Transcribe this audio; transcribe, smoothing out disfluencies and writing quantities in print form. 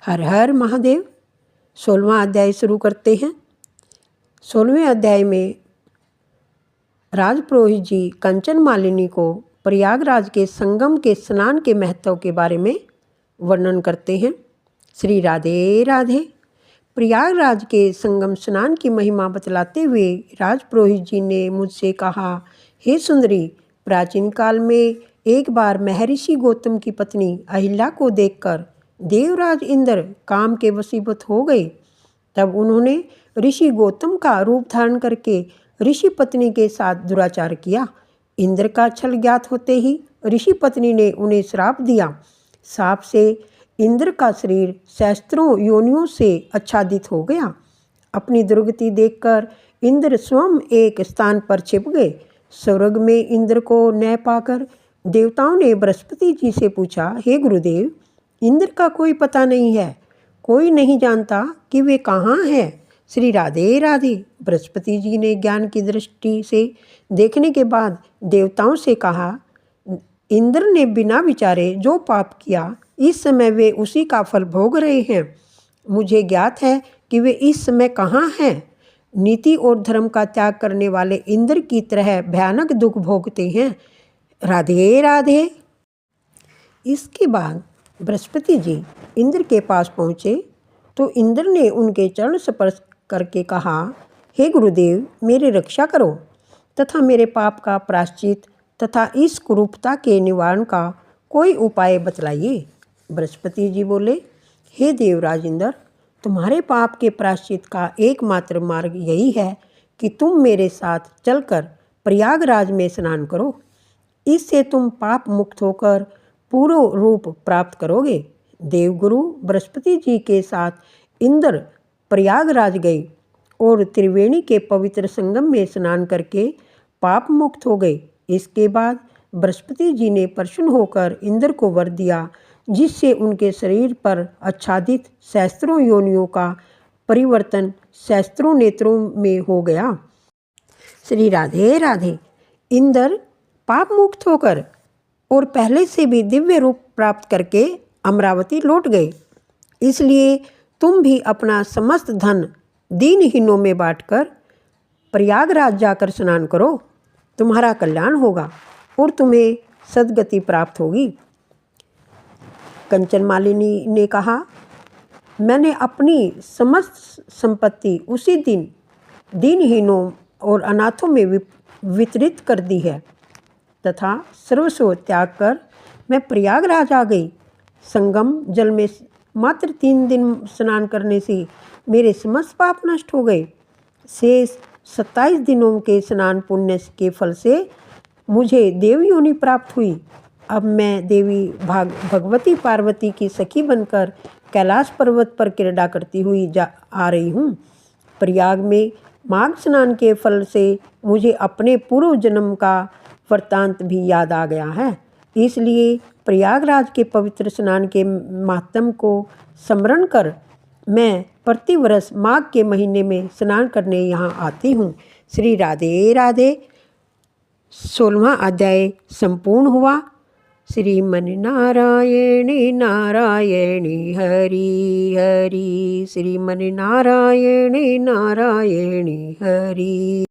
हर हर महादेव। 16वां अध्याय शुरू करते हैं। 16वें अध्याय में राजपुरोहित जी कंचन मालिनी को प्रयागराज के संगम के स्नान के महत्व के बारे में वर्णन करते हैं। श्री राधे राधे। प्रयागराज के संगम स्नान की महिमा बतलाते हुए राजपुरोहित जी ने मुझसे कहा, हे सुंदरी, प्राचीन काल में एक बार महर्षि गौतम की पत्नी अहिल्या को देखकर देवराज इंद्र काम के वशीभूत हो गए। तब उन्होंने ऋषि गौतम का रूप धारण करके ऋषि पत्नी के साथ दुराचार किया। इंद्र का छल ज्ञात होते ही ऋषि पत्नी ने उन्हें श्राप दिया। शाप से इंद्र का शरीर सहस्त्रों योनियों से आच्छादित हो गया। अपनी दुर्गति देखकर इंद्र स्वयं एक स्थान पर छिप गए। स्वर्ग में इंद्र को न पाकर देवताओं ने बृहस्पति जी से पूछा, हे गुरुदेव, इंद्र का कोई पता नहीं है, कोई नहीं जानता कि वे कहाँ हैं। श्री राधे राधे। बृहस्पति जी ने ज्ञान की दृष्टि से देखने के बाद देवताओं से कहा, इंद्र ने बिना विचारे जो पाप किया, इस समय वे उसी का फल भोग रहे हैं। मुझे ज्ञात है कि वे इस समय कहाँ हैं। नीति और धर्म का त्याग करने वाले इंद्र की तरह भयानक दुख भोगते हैं। राधे राधे। इसके बाद बृहस्पति जी इंद्र के पास पहुँचे तो इंद्र ने उनके चरण स्पर्श करके कहा, हे गुरुदेव, मेरी रक्षा करो तथा मेरे पाप का प्रायश्चित तथा इस कुरूपता के निवारण का कोई उपाय बतलाइए। बृहस्पति जी बोले, हे देवराज इंद्र, तुम्हारे पाप के प्रायश्चित का एकमात्र मार्ग यही है कि तुम मेरे साथ चलकर प्रयागराज में स्नान करो। इससे तुम पाप मुक्त होकर पूर्ण रूप प्राप्त करोगे। देवगुरु बृहस्पति जी के साथ इंद्र प्रयागराज गए और त्रिवेणी के पवित्र संगम में स्नान करके पाप मुक्त हो गए। इसके बाद बृहस्पति जी ने प्रसन्न होकर इंद्र को वर दिया, जिससे उनके शरीर पर आच्छादित सहस्त्रों योनियों का परिवर्तन सहस्त्रों नेत्रों में हो गया। श्री राधे राधे। इंद्र पाप मुक्त होकर और पहले से भी दिव्य रूप प्राप्त करके अमरावती लौट गए। इसलिए तुम भी अपना समस्त धन दीनहीनों में बांटकर प्रयागराज जाकर स्नान करो। तुम्हारा कल्याण होगा और तुम्हें सद्गति प्राप्त होगी। कंचन मालिनी ने कहा, मैंने अपनी समस्त संपत्ति उसी दिन दीनहीनों और अनाथों में वितरित कर दी है तथा सर्वस्व त्याग कर मैं प्रयागराज आ गई। संगम जल में मात्र 3 दिन स्नान करने से मेरे समस्त पाप नष्ट हो गए। शेष 27 दिनों के स्नान पुण्य के फल से मुझे देव योनि प्राप्त हुई। अब मैं देवी भगवती पार्वती की सखी बनकर कैलाश पर्वत पर क्रीड़ा करती हुई आ रही हूँ। प्रयाग में माघ स्नान के फल से मुझे अपने पूर्व जन्म का वृत्तांत भी याद आ गया है। इसलिए प्रयागराज के पवित्र स्नान के महात्म को स्मरण कर मैं प्रतिवर्ष माघ के महीने में स्नान करने यहाँ आती हूँ। श्री राधे राधे। 16वां अध्याय संपूर्ण हुआ। श्रीमन नारायणी नारायणी हरि हरि। श्रीमन नारायणी नारायणी हरि।